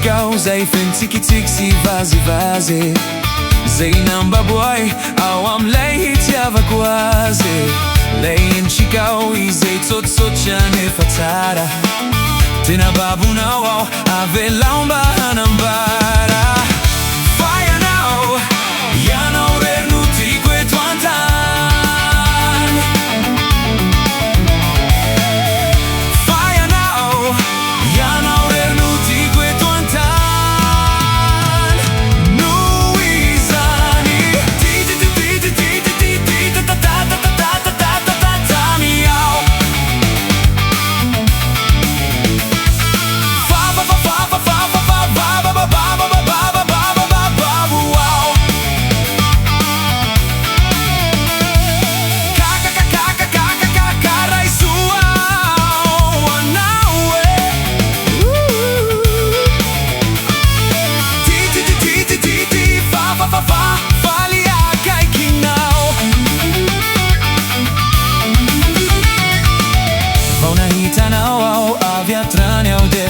ikaw zay fentikitiksi vazi zay nambaboy awam lay hitiava quase layin chikao izay tsotsot chane fatara tinababunao avelamba hanambara fire now yana renuti quetuantan fire now yana renuti quetuantan nuizani TAMY AHO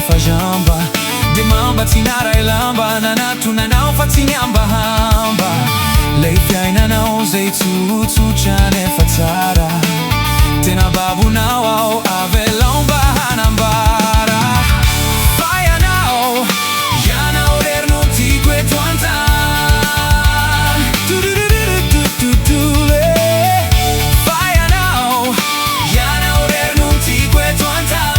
Fajamba de mamba tinara ilamba nanatu nanau fatinyamba hamba leifyai nanau zeitu chane fatara tena babu now avelamba hanambara fire now yana orerno tigwe tuantan fire now yana orerno tigwe tuantan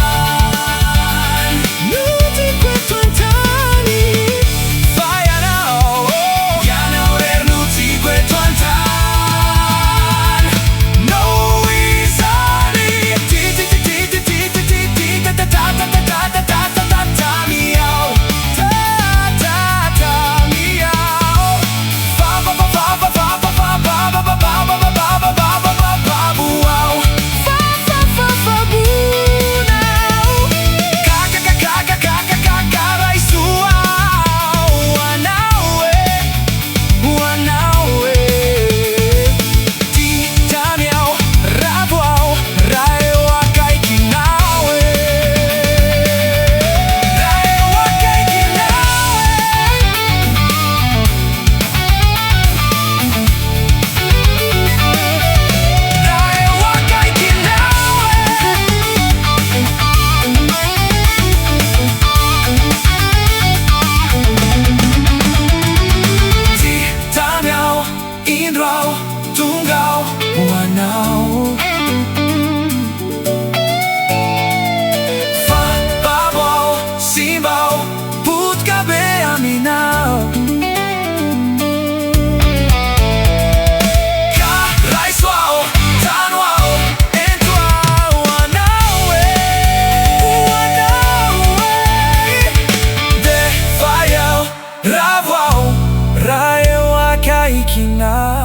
Tungau wanau fa babau simbau put kabe aminau ka raisuau tanuau entuau wanau de faiau ravuau raeu akaikinau